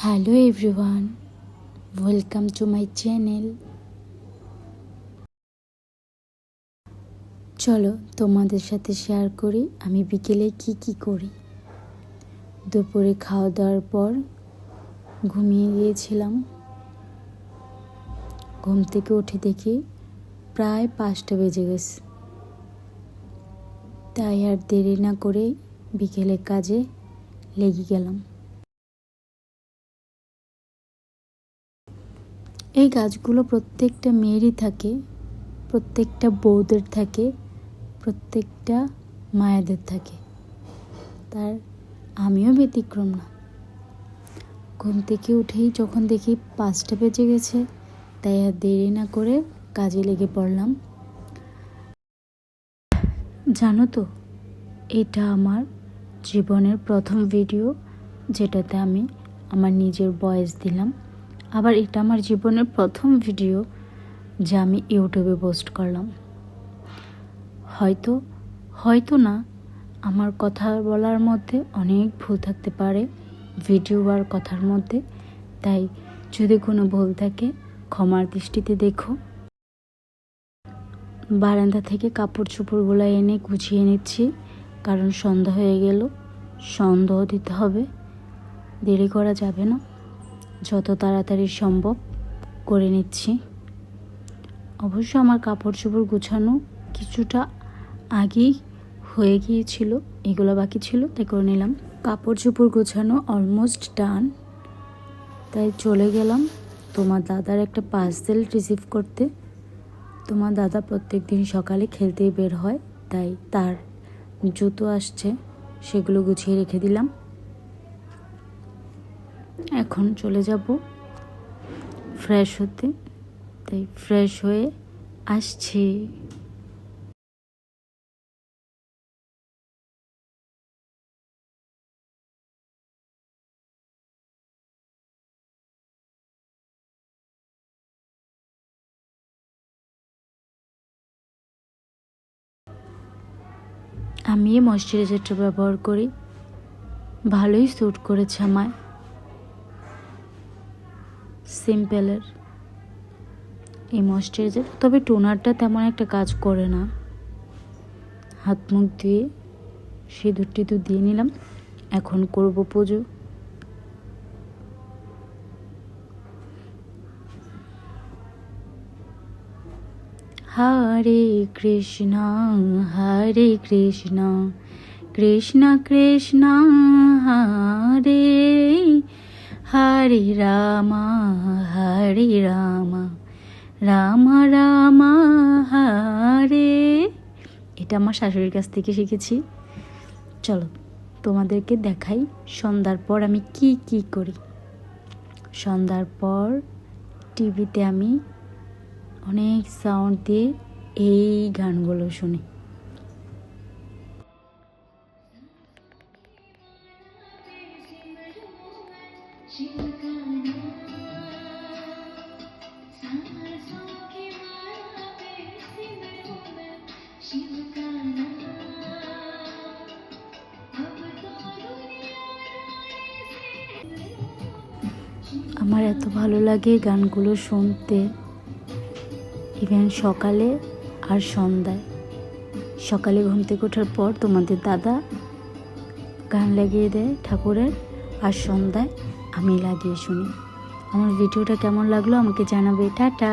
Hello everyone, welcome to my channel. চলো তোমাদের সাথে শেয়ার করি আমি বিকেলে কি করি। দুপুরে খাওয়া দাওয়ার পর ঘুমিয়ে গিয়েছিলাম। ঘুম থেকে উঠে দেখি প্রায় 5টা বেজে গেছে। তাই আর দেরি না করে বিকেলে কাজে লেগে গেলাম। এই কাজগুলো প্রত্যেকটা মেয়েরই থাকে, প্রত্যেকটা বউদের থাকে, প্রত্যেকটা মায়েদের থাকে, তার আমিও ব্যতিক্রম না। ঘুম থেকে উঠেই যখন দেখি 5টা বেজে গেছে, তাই আর দেরি না করে কাজে লেগে পড়লাম। জানো তো, এটা আমার জীবনের প্রথম ভিডিও যেটাতে আমি আমার নিজের ভয়েস দিলাম। আবার এটা আমার জীবনের প্রথম ভিডিও যা আমি ইউটিউবে পোস্ট করলাম। হয়তো না, আমার কথা বলার মধ্যে অনেক ভুল থাকতে পারে ভিডিও আর কথার মধ্যে, তাই যদি কোনো ভুল থাকে ক্ষমার দৃষ্টিতে দেখো। বারান্দা থেকে কাপড় চোপড়গুলো এনে গুছিয়ে নিচ্ছি, কারণ সন্ধ্যা হয়ে গেল, সন্ধ্যা দিতে হবে, দেরি করা যাবে না। যত তাড়াতাড়ি সম্ভব করে নিচ্ছি। অবশ্য আমার কাপড় চোপড় গুছানো কিছুটা আগেই হয়ে গিয়েছিল, এগুলো বাকি ছিল তাই করে নিলাম। কাপড় চোপড় গোছানো অলমোস্ট ডান, তাই চলে গেলাম তোমার দাদার একটা পার্সেল রিসিভ করতে। তোমার দাদা প্রত্যেক দিন সকালে খেলতেই বের হয়, তাই তার জুতো আসছে, সেগুলো গুছিয়ে রেখে দিলাম। এখন চলে যাব ফ্রেশ হতে, তাই ফ্রেশ হয়ে আসছি। আমি এই ময়শ্চারাইজারটা ব্যবহার করি, ভালোই স্যুট করেছে আমায়। সিম্পলের এই ময়শ্চারাইজার, তবে টোনারটা তেমন একটা কাজ করে না। হাত মুখ ধুয়ে সিঁদুর টিঁদুর দিয়ে নিলাম, এখন করব পুজো। হরে কৃষ্ণ হরে কৃষ্ণ কৃষ্ণ কৃষ্ণ হরে হরে রাম হরে রাম রাম রাম হরে। এটা আমার শাশুড়ির কাছ থেকে শিখেছি। চলো তোমাদেরকে দেখাই সন্ধ্যার পর আমি কি করি। সন্ধ্যার পর টিভিতে আমি অনেক সাউন্ড দিয়ে এই গানগুলো শুনি। আমার এত ভালো লাগে গানগুলো শুনতে, ইভেন সকালে আর সন্ধ্যায়। সকালে ঘুম থেকে ওঠার পর তোমাদের দাদা গান লাগিয়ে দেয় ঠাকুরের, আর সন্ধ্যায় আমি লাগিয়ে শুনি। আমার ভিডিওটা কেমন লাগলো আমাকে জানাবে। টাটা।